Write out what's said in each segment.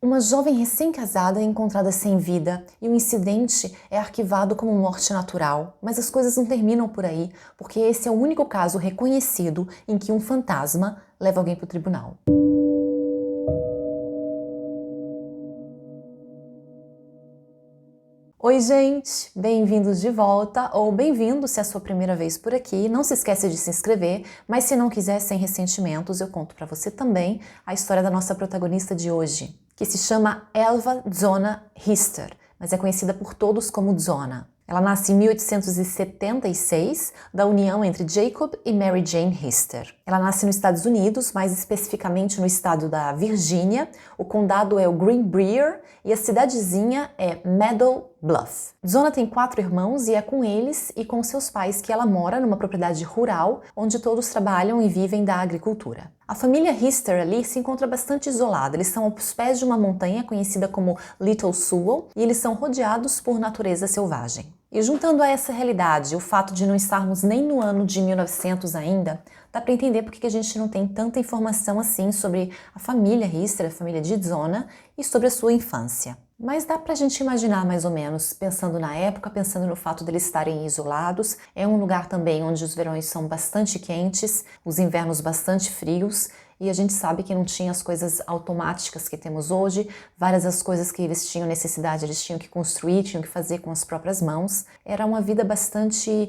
Uma jovem recém-casada é encontrada sem vida e o incidente é arquivado como morte natural, mas as coisas não terminam por aí, porque esse é o único caso reconhecido em que um fantasma leva alguém para o tribunal. Oi, gente! Bem-vindos de volta, ou bem-vindo se é a sua primeira vez por aqui. Não se esqueça de se inscrever, mas se não quiser, sem ressentimentos, eu conto para você também a história da nossa protagonista de hoje, que se chama Elva Zona Hister, mas é conhecida por todos como Zona. Ela nasce em 1876, da união entre Jacob e Mary Jane Hister. Ela nasce nos Estados Unidos, mais especificamente no estado da Virgínia. O condado é o Greenbrier e a cidadezinha é Meadow Bluff. Zona tem 4 irmãos e é com eles e com seus pais que ela mora numa propriedade rural, onde todos trabalham e vivem da agricultura. A família Hister ali se encontra bastante isolada. Eles são aos pés de uma montanha conhecida como Little Sewell e eles são rodeados por natureza selvagem. E juntando a essa realidade, o fato de não estarmos nem no ano de 1900 ainda, dá para entender porque que a gente não tem tanta informação assim sobre a família Hister, a família de Zona, e sobre a sua infância. Mas dá pra gente imaginar mais ou menos, pensando na época, pensando no fato deles estarem isolados. É um lugar também onde os verões são bastante quentes, os invernos bastante frios, e a gente sabe que não tinha as coisas automáticas que temos hoje. Várias das coisas que eles tinham necessidade, eles tinham que construir, tinham que fazer com as próprias mãos. Era uma vida bastante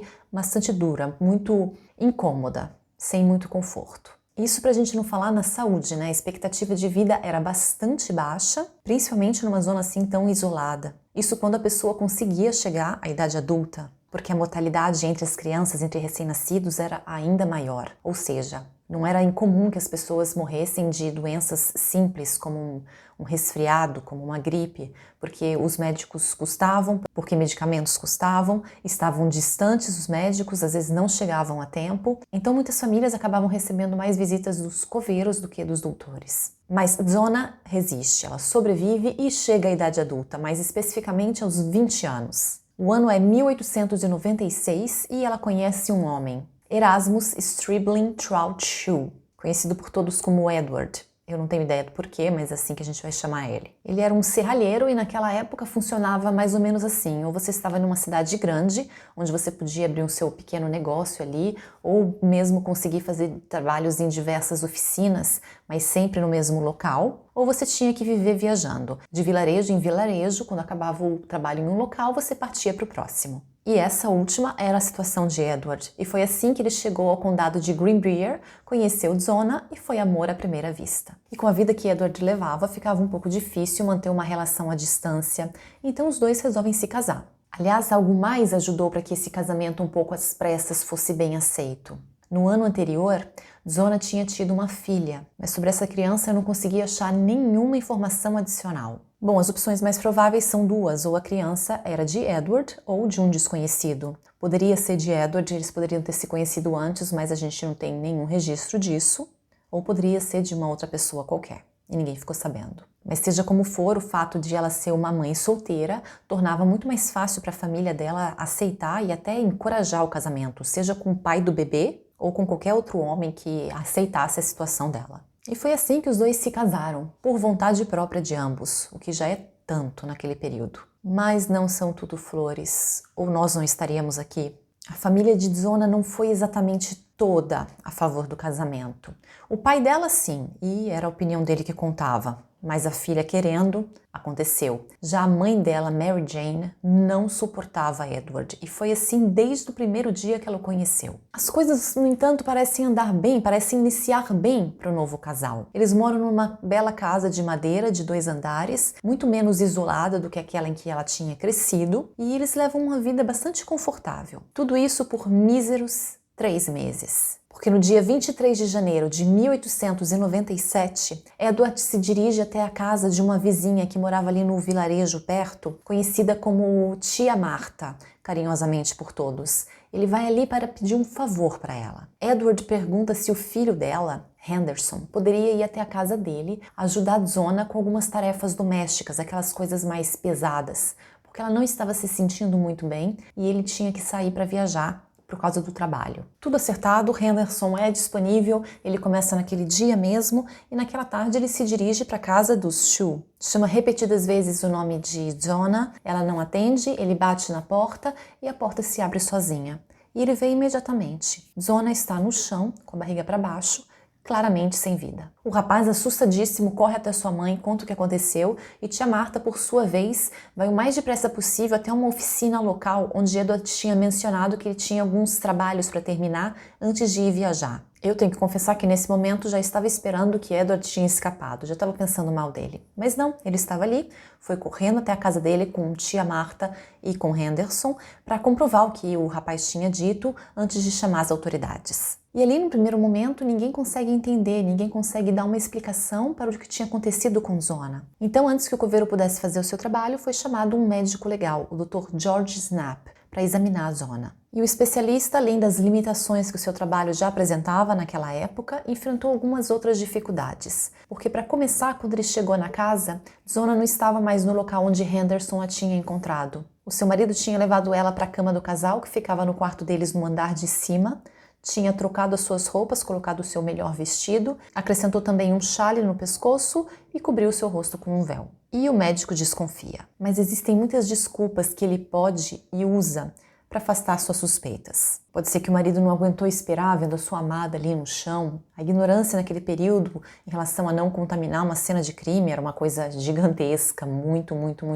dura, muito incômoda, sem muito conforto. Isso pra gente não falar na saúde, né? A expectativa de vida era bastante baixa, principalmente numa zona assim tão isolada. Isso quando a pessoa conseguia chegar à idade adulta, porque a mortalidade entre as crianças, entre recém-nascidos, era ainda maior. Ou seja, não era incomum que as pessoas morressem de doenças simples, como um resfriado, como uma gripe, porque os médicos custavam, porque medicamentos custavam, estavam distantes os médicos, às vezes não chegavam a tempo. Então muitas famílias acabavam recebendo mais visitas dos coveiros do que dos doutores. Mas Zona resiste, ela sobrevive e chega à idade adulta, mais especificamente aos 20 anos. O ano é 1896 e ela conhece um homem, Erasmus Stribling Trout-Shue, conhecido por todos como Edward. Eu não tenho ideia do porquê, mas é assim que a gente vai chamar ele. Ele era um serralheiro e naquela época funcionava mais ou menos assim. Ou você estava numa cidade grande, onde você podia abrir o seu pequeno negócio ali, ou mesmo conseguir fazer trabalhos em diversas oficinas, mas sempre no mesmo local. Ou você tinha que viver viajando. De vilarejo em vilarejo, quando acabava o trabalho em um local, você partia para o próximo. E essa última era a situação de Edward, e foi assim que ele chegou ao condado de Greenbrier, conheceu Zona e foi amor à primeira vista. E com a vida que Edward levava, ficava um pouco difícil manter uma relação à distância, então os dois resolvem se casar. Aliás, algo mais ajudou para que esse casamento um pouco às pressas fosse bem aceito. No ano anterior, Zona tinha tido uma filha, mas sobre essa criança eu não conseguia achar nenhuma informação adicional. Bom, as opções mais prováveis são duas, ou a criança era de Edward ou de um desconhecido. Poderia ser de Edward, eles poderiam ter se conhecido antes, mas a gente não tem nenhum registro disso, ou poderia ser de uma outra pessoa qualquer, e ninguém ficou sabendo. Mas seja como for, o fato de ela ser uma mãe solteira tornava muito mais fácil para a família dela aceitar e até encorajar o casamento, seja com o pai do bebê ou com qualquer outro homem que aceitasse a situação dela. E foi assim que os dois se casaram, por vontade própria de ambos, o que já é tanto naquele período. Mas não são tudo flores, ou nós não estaríamos aqui. A família de Zona não foi exatamente toda a favor do casamento. O pai dela sim, e era a opinião dele que contava. Mas a filha querendo, aconteceu. Já a mãe dela, Mary Jane, não suportava Edward e foi assim desde o primeiro dia que ela o conheceu. As coisas, no entanto, parecem andar bem, parecem iniciar bem para o novo casal. Eles moram numa bela casa de madeira de 2 andares, muito menos isolada do que aquela em que ela tinha crescido, e eles levam uma vida bastante confortável. Tudo isso por míseros 3 meses. Porque no dia 23 de janeiro de 1897, Edward se dirige até a casa de uma vizinha que morava ali no vilarejo perto, conhecida como Tia Marta, carinhosamente por todos. Ele vai ali para pedir um favor para ela. Edward pergunta se o filho dela, Henderson, poderia ir até a casa dele ajudar Zona com algumas tarefas domésticas, aquelas coisas mais pesadas, porque ela não estava se sentindo muito bem e ele tinha que sair para viajar por causa do trabalho. Tudo acertado, Henderson é disponível, ele começa naquele dia mesmo e naquela tarde ele se dirige para a casa dos Shu. Chama repetidas vezes o nome de Zona, ela não atende, ele bate na porta e a porta se abre sozinha. E ele vê imediatamente. Zona está no chão, com a barriga para baixo, claramente sem vida. O rapaz, assustadíssimo, corre até sua mãe, conta o que aconteceu e tia Marta, por sua vez, vai o mais depressa possível até uma oficina local onde Edward tinha mencionado que ele tinha alguns trabalhos para terminar antes de ir viajar. Eu tenho que confessar que nesse momento já estava esperando que Edward tinha escapado, já estava pensando mal dele. Mas não, ele estava ali, foi correndo até a casa dele com tia Marta e com Henderson para comprovar o que o rapaz tinha dito antes de chamar as autoridades. E ali no primeiro momento ninguém consegue entender, ninguém consegue dar uma explicação para o que tinha acontecido com Zona. Então antes que o coveiro pudesse fazer o seu trabalho, foi chamado um médico legal, o Dr. George Snap, para examinar a Zona. E o especialista, além das limitações que o seu trabalho já apresentava naquela época, enfrentou algumas outras dificuldades. Porque para começar, quando ele chegou na casa, Zona não estava mais no local onde Henderson a tinha encontrado. O seu marido tinha levado ela para a cama do casal, que ficava no quarto deles no andar de cima, tinha trocado as suas roupas, colocado o seu melhor vestido, acrescentou também um chale no pescoço e cobriu o seu rosto com um véu. E o médico desconfia. Mas existem muitas desculpas que ele pode e usa para afastar suas suspeitas. Pode ser que o marido não aguentou esperar vendo a sua amada ali no chão. A ignorância naquele período em relação a não contaminar uma cena de crime era uma coisa gigantesca, muito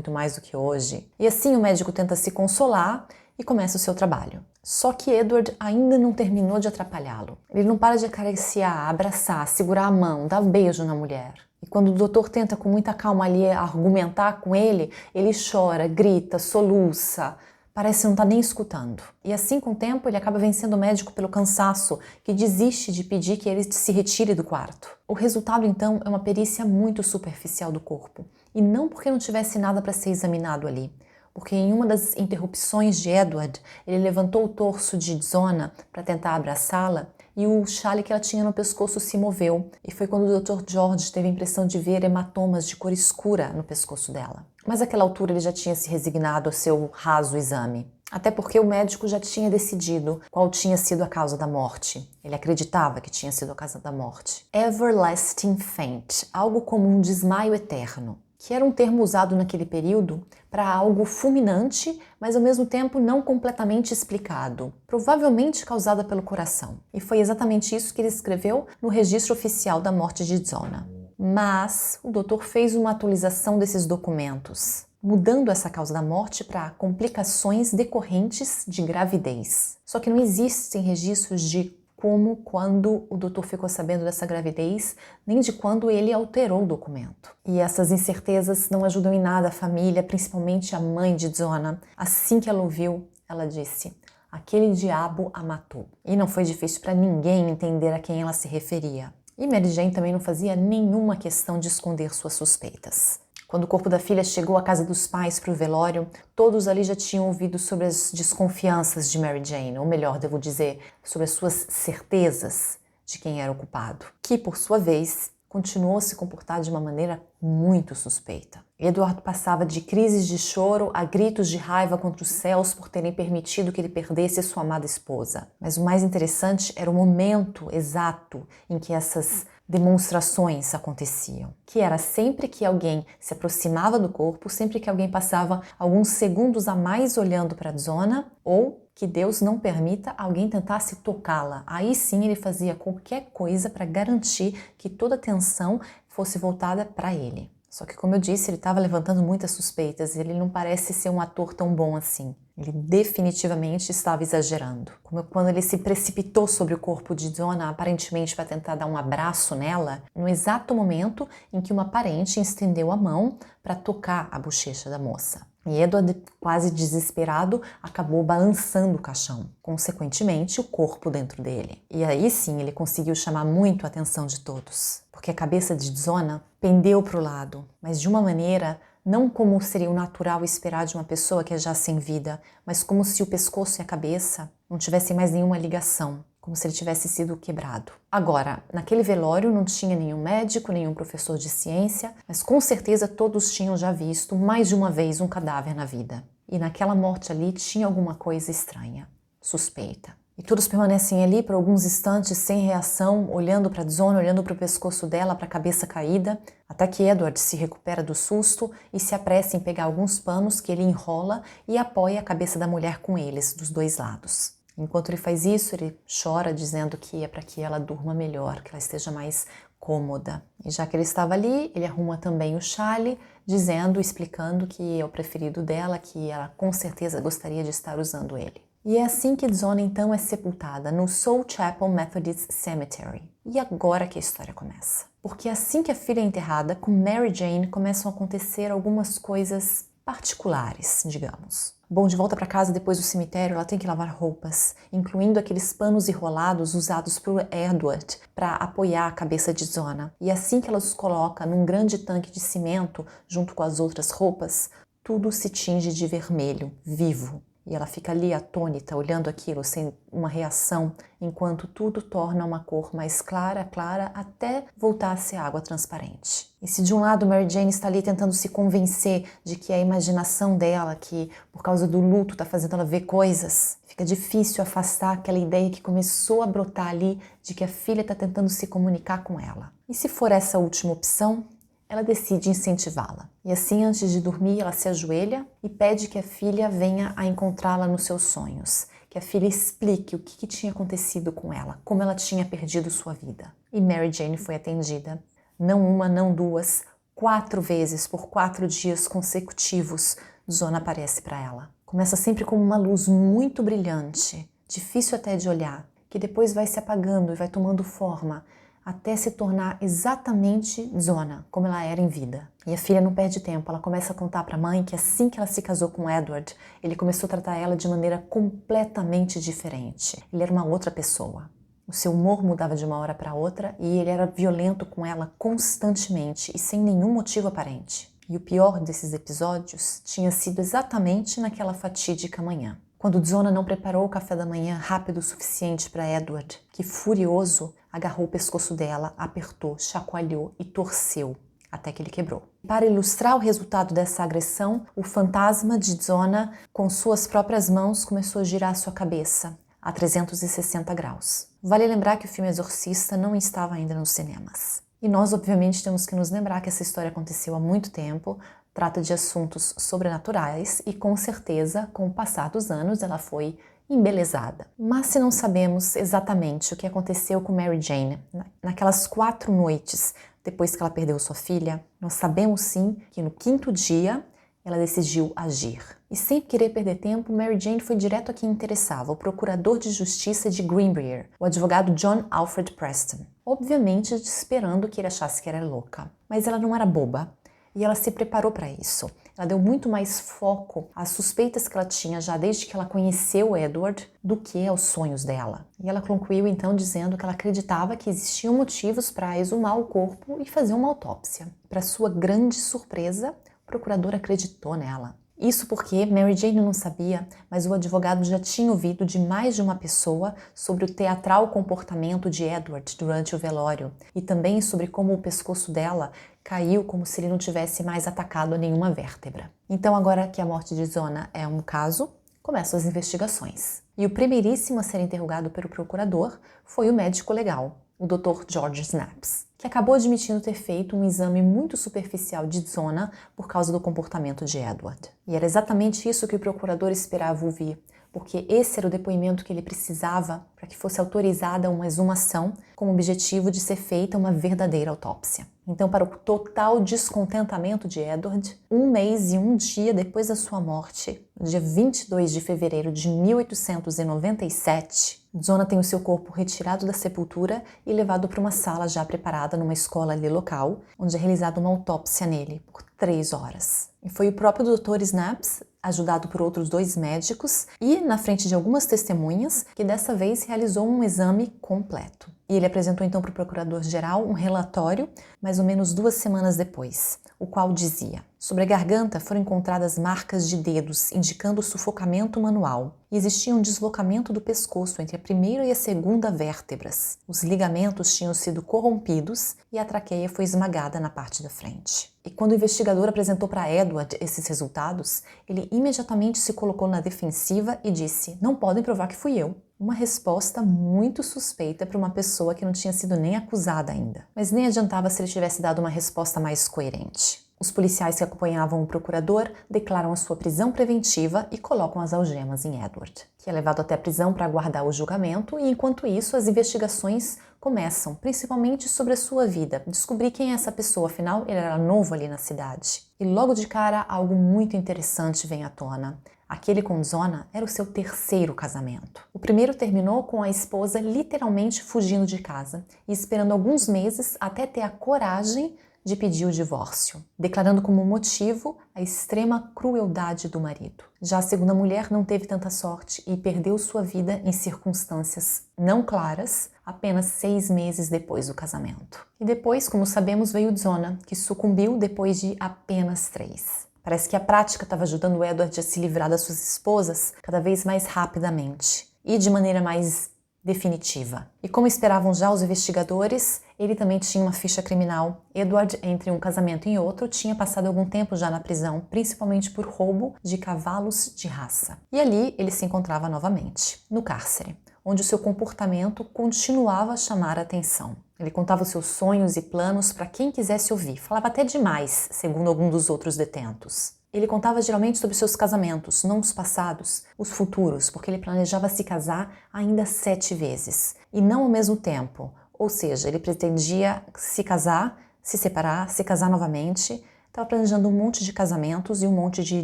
mais do que hoje. E assim o médico tenta se consolar e começa o seu trabalho. Só que Edward ainda não terminou de atrapalhá-lo. Ele não para de acariciar, abraçar, segurar a mão, dar um beijo na mulher. E quando o doutor tenta com muita calma ali argumentar com ele, ele chora, grita, soluça, parece não estar nem escutando. E assim, com o tempo, ele acaba vencendo o médico pelo cansaço, que desiste de pedir que ele se retire do quarto. O resultado, então, é uma perícia muito superficial do corpo. E não porque não tivesse nada para ser examinado ali. Porque em uma das interrupções de Edward, ele levantou o torso de Zona para tentar abraçá-la e o chale que ela tinha no pescoço se moveu. E foi quando o Dr. George teve a impressão de ver hematomas de cor escura no pescoço dela. Mas àquela altura ele já tinha se resignado ao seu raso exame. Até porque o médico já tinha decidido qual tinha sido a causa da morte. Ele acreditava que tinha sido a causa da morte. Everlasting faint, algo como um desmaio eterno, que era um termo usado naquele período para algo fulminante, mas ao mesmo tempo não completamente explicado, provavelmente causada pelo coração. E foi exatamente isso que ele escreveu no registro oficial da morte de Zona. Mas o doutor fez uma atualização desses documentos, mudando essa causa da morte para complicações decorrentes de gravidez. Só que não existem registros de como, quando o doutor ficou sabendo dessa gravidez, nem de quando ele alterou o documento. E essas incertezas não ajudam em nada a família, principalmente a mãe de Zona. Assim que ela ouviu, ela disse: aquele diabo a matou. E não foi difícil para ninguém entender a quem ela se referia. E Mary Jane também não fazia nenhuma questão de esconder suas suspeitas. Quando o corpo da filha chegou à casa dos pais para o velório, todos ali já tinham ouvido sobre as desconfianças de Mary Jane, ou melhor, devo dizer, sobre as suas certezas de quem era o culpado, que, por sua vez, continuou a se comportar de uma maneira muito suspeita. Edward passava de crises de choro a gritos de raiva contra os céus por terem permitido que ele perdesse sua amada esposa. Mas o mais interessante era o momento exato em que essas demonstrações aconteciam, que era sempre que alguém se aproximava do corpo, sempre que alguém passava alguns segundos a mais olhando para a Zona, ou que Deus não permita alguém tentasse tocá-la. Aí sim ele fazia qualquer coisa para garantir que toda a atenção fosse voltada para ele. Só que, como eu disse, ele estava levantando muitas suspeitas e ele não parece ser um ator tão bom assim. Ele definitivamente estava exagerando. Como quando ele se precipitou sobre o corpo de Zona, aparentemente para tentar dar um abraço nela, no exato momento em que uma parente estendeu a mão para tocar a bochecha da moça. E Edward, quase desesperado, acabou balançando o caixão, consequentemente o corpo dentro dele. E aí sim ele conseguiu chamar muito a atenção de todos, porque a cabeça de Zona pendeu para o lado, mas de uma maneira não como seria o natural esperar de uma pessoa que é já sem vida, mas como se o pescoço e a cabeça não tivessem mais nenhuma ligação, como se ele tivesse sido quebrado. Agora, naquele velório não tinha nenhum médico, nenhum professor de ciência, mas com certeza todos tinham já visto mais de uma vez um cadáver na vida. E naquela morte ali tinha alguma coisa estranha, suspeita. E todos permanecem ali por alguns instantes sem reação, olhando para Zona, olhando para o pescoço dela, para a cabeça caída, até que Edward se recupera do susto e se apressa em pegar alguns panos que ele enrola e apoia a cabeça da mulher com eles, dos dois lados. Enquanto ele faz isso, ele chora dizendo que é para que ela durma melhor, que ela esteja mais cômoda. E já que ele estava ali, ele arruma também o chale, dizendo, explicando que é o preferido dela, que ela com certeza gostaria de estar usando ele. E é assim que Zona então é sepultada no Soul Chapel Methodist Cemetery. E agora que a história começa. Porque assim que a filha é enterrada, com Mary Jane começam a acontecer algumas coisas particulares, digamos. Bom, de volta para casa depois do cemitério, ela tem que lavar roupas, incluindo aqueles panos enrolados usados por Edward para apoiar a cabeça de Zona. E assim que ela os coloca num grande tanque de cimento, junto com as outras roupas, tudo se tinge de vermelho, vivo. E ela fica ali atônita, olhando aquilo sem uma reação, enquanto tudo torna uma cor mais clara, até voltar a ser água transparente. E se de um lado Mary Jane está ali tentando se convencer de que é a imaginação dela, que por causa do luto está fazendo ela ver coisas, fica difícil afastar aquela ideia que começou a brotar ali de que a filha está tentando se comunicar com ela. E se for essa última opção, ela decide incentivá-la. E assim, antes de dormir, ela se ajoelha e pede que a filha venha a encontrá-la nos seus sonhos, que a filha explique o que tinha acontecido com ela, como ela tinha perdido sua vida. E Mary Jane foi atendida. Não uma, não duas, 4 vezes por 4 dias consecutivos, Zona aparece para ela. Começa sempre como uma luz muito brilhante, difícil até de olhar, que depois vai se apagando e vai tomando forma, até se tornar exatamente Zona, como ela era em vida. E a filha não perde tempo, ela começa a contar para a mãe que assim que ela se casou com Edward, ele começou a tratar ela de maneira completamente diferente. Ele era uma outra pessoa. O seu humor mudava de uma hora para outra e ele era violento com ela constantemente e sem nenhum motivo aparente. E o pior desses episódios tinha sido exatamente naquela fatídica manhã. Quando Zona não preparou o café da manhã rápido o suficiente para Edward, que furioso agarrou o pescoço dela, apertou, chacoalhou e torceu até que ele quebrou. Para ilustrar o resultado dessa agressão, o fantasma de Zona, com suas próprias mãos, começou a girar sua cabeça a 360 graus. Vale lembrar que o filme Exorcista não estava ainda nos cinemas. E nós, obviamente, temos que nos lembrar que essa história aconteceu há muito tempo, trata de assuntos sobrenaturais e, com certeza, com o passar dos anos, ela foi embelezada. Mas se não sabemos exatamente o que aconteceu com Mary Jane naquelas 4 noites depois que ela perdeu sua filha, nós sabemos sim que no 5º dia ela decidiu agir. E sem querer perder tempo, Mary Jane foi direto a quem interessava, o procurador de justiça de Greenbrier, o advogado John Alfred Preston. Obviamente esperando que ele achasse que era louca. Mas ela não era boba. E ela se preparou para isso. Ela deu muito mais foco às suspeitas que ela tinha já desde que ela conheceu Edward do que aos sonhos dela. E ela concluiu então dizendo que ela acreditava que existiam motivos para exumar o corpo e fazer uma autópsia. Para sua grande surpresa, o procurador acreditou nela. Isso porque Mary Jane não sabia, mas o advogado já tinha ouvido de mais de uma pessoa sobre o teatral comportamento de Edward durante o velório e também sobre como o pescoço dela caiu como se ele não tivesse mais atacado a nenhuma vértebra. Então, agora que a morte de Zona é um caso, começam as investigações. E o primeiríssimo a ser interrogado pelo procurador foi o médico legal, o Dr. George Snaps, que acabou admitindo ter feito um exame muito superficial de Zona por causa do comportamento de Edward. E era exatamente isso que o procurador esperava ouvir, porque esse era o depoimento que ele precisava para que fosse autorizada uma exumação com o objetivo de ser feita uma verdadeira autópsia. Então, para o total descontentamento de Edward, 1 mês e 1 dia depois da sua morte, no dia 22 de fevereiro de 1897, Zona tem o seu corpo retirado da sepultura e levado para uma sala já preparada numa escola ali local, onde é realizada uma autópsia nele por 3 horas. E foi o próprio Dr. Snaps, ajudado por outros 2 médicos e na frente de algumas testemunhas, que dessa vez realizou um exame completo. E ele apresentou então para o procurador-geral um relatório mais ou menos 2 semanas depois, o qual dizia: sobre a garganta foram encontradas marcas de dedos, indicando sufocamento manual, e existia um deslocamento do pescoço entre a primeira e a segunda vértebras. Os ligamentos tinham sido corrompidos e a traqueia foi esmagada na parte da frente. E quando o investigador apresentou para Edward esses resultados, ele imediatamente se colocou na defensiva e disse: não podem provar que fui eu. Uma resposta muito suspeita para uma pessoa que não tinha sido nem acusada ainda. Mas nem adiantava se ele tivesse dado uma resposta mais coerente. Os policiais que acompanhavam o procurador declaram a sua prisão preventiva e colocam as algemas em Edward, que é levado até a prisão para aguardar o julgamento, e enquanto isso as investigações começam, principalmente sobre a sua vida, descobrir quem é essa pessoa, afinal ele era novo ali na cidade. E logo de cara algo muito interessante vem à tona. Aquele com Zona era o seu 3º casamento. O primeiro terminou com a esposa literalmente fugindo de casa e esperando alguns meses até ter a coragem de pedir o divórcio, declarando como motivo a extrema crueldade do marido. Já a segunda mulher não teve tanta sorte e perdeu sua vida em circunstâncias não claras, apenas 6 meses depois do casamento. E depois, como sabemos, veio Zona, que sucumbiu depois de apenas 3. Parece que a prática estava ajudando o Edward a se livrar das suas esposas cada vez mais rapidamente e de maneira mais definitiva. E como esperavam já os investigadores, ele também tinha uma ficha criminal. Edward, entre um casamento e outro, tinha passado algum tempo já na prisão, principalmente por roubo de cavalos de raça. E ali ele se encontrava novamente, no cárcere, onde o seu comportamento continuava a chamar a atenção. Ele contava os seus sonhos e planos para quem quisesse ouvir, falava até demais, segundo algum dos outros detentos. Ele contava geralmente sobre seus casamentos, não os passados, os futuros, porque ele planejava se casar ainda 7 vezes, e não ao mesmo tempo. Ou seja, ele pretendia se casar, se separar, se casar novamente, estava planejando um monte de casamentos e um monte de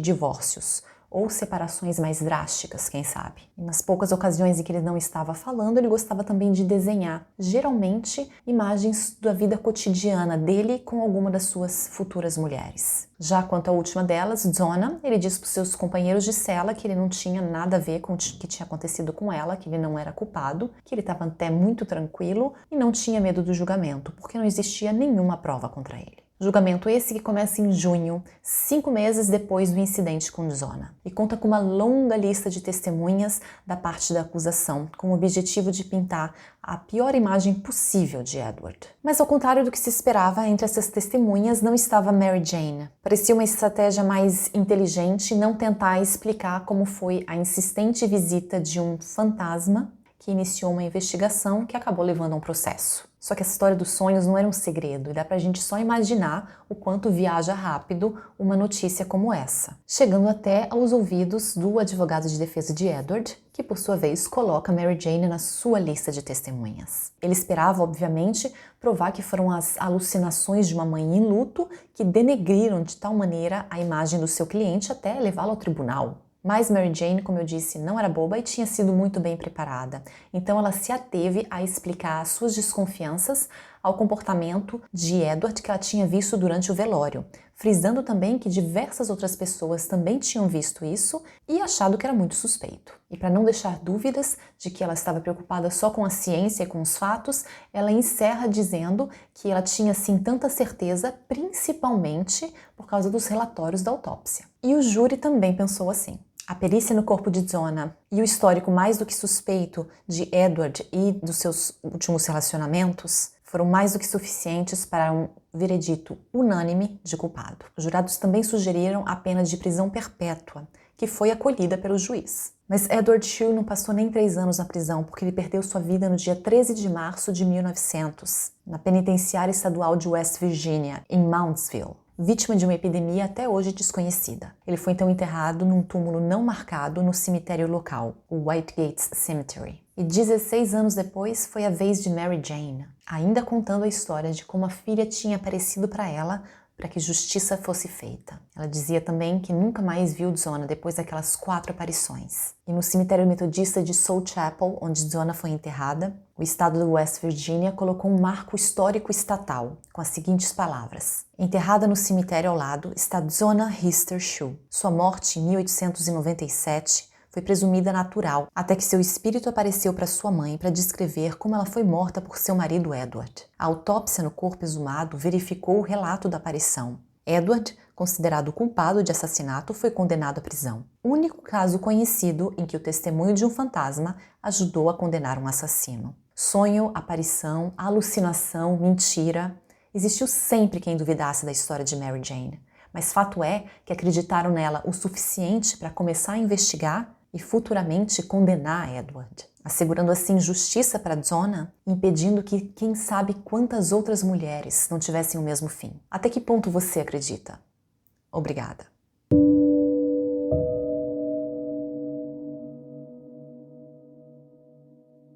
divórcios, ou separações mais drásticas, quem sabe. E nas poucas ocasiões em que ele não estava falando, ele gostava também de desenhar, geralmente imagens da vida cotidiana dele com alguma das suas futuras mulheres. Já quanto à última delas, Zona, ele disse para os seus companheiros de cela que ele não tinha nada a ver com o que tinha acontecido com ela, que ele não era culpado, que ele estava até muito tranquilo e não tinha medo do julgamento, porque não existia nenhuma prova contra ele. Julgamento esse que começa em junho, 5 meses depois do incidente com Zona, e conta com uma longa lista de testemunhas da parte da acusação, com o objetivo de pintar a pior imagem possível de Edward. Mas ao contrário do que se esperava, entre essas testemunhas não estava Mary Jane. Parecia uma estratégia mais inteligente não tentar explicar como foi a insistente visita de um fantasma que iniciou uma investigação que acabou levando a um processo. Só que essa história dos sonhos não era um segredo, e dá pra gente só imaginar o quanto viaja rápido uma notícia como essa, chegando até aos ouvidos do advogado de defesa de Edward, que por sua vez coloca Mary Jane na sua lista de testemunhas. Ele esperava, obviamente, provar que foram as alucinações de uma mãe em luto que denegriram de tal maneira a imagem do seu cliente até levá-lo ao tribunal. Mas Mary Jane, como eu disse, não era boba e tinha sido muito bem preparada. Então ela se ateve a explicar as suas desconfianças ao comportamento de Edward que ela tinha visto durante o velório, frisando também que diversas outras pessoas também tinham visto isso e achado que era muito suspeito. E para não deixar dúvidas de que ela estava preocupada só com a ciência e com os fatos, ela encerra dizendo que ela tinha sim tanta certeza, principalmente por causa dos relatórios da autópsia. E o júri também pensou assim. A perícia no corpo de Zona e o histórico mais do que suspeito de Edward e dos seus últimos relacionamentos foram mais do que suficientes para um veredito unânime de culpado. Os jurados também sugeriram a pena de prisão perpétua, que foi acolhida pelo juiz. Mas Edward Shue não passou nem 3 anos na prisão, porque ele perdeu sua vida no dia 13 de março de 1900, na penitenciária estadual de West Virginia, em Moundsville, vítima de uma epidemia até hoje desconhecida. Ele foi então enterrado num túmulo não marcado no cemitério local, o White Gates Cemetery. E 16 anos depois foi a vez de Mary Jane, ainda contando a história de como a filha tinha aparecido para ela para que justiça fosse feita. Ela dizia também que nunca mais viu Zona depois daquelas 4 aparições. E no cemitério metodista de Soul Chapel, onde Zona foi enterrada, o estado de West Virginia colocou um marco histórico estatal, com as seguintes palavras: enterrada no cemitério ao lado está Zona Hister Shue. Sua morte em 1897 foi presumida natural, até que seu espírito apareceu para sua mãe para descrever como ela foi morta por seu marido Edward. A autópsia no corpo exumado verificou o relato da aparição. Edward, considerado culpado de assassinato, foi condenado à prisão. O único caso conhecido em que o testemunho de um fantasma ajudou a condenar um assassino. Sonho, aparição, alucinação, mentira. Existiu sempre quem duvidasse da história de Mary Jane, mas fato é que acreditaram nela o suficiente para começar a investigar e futuramente condenar Edward, assegurando assim justiça para Donna, impedindo que quem sabe quantas outras mulheres não tivessem o mesmo fim. Até que ponto você acredita? Obrigada.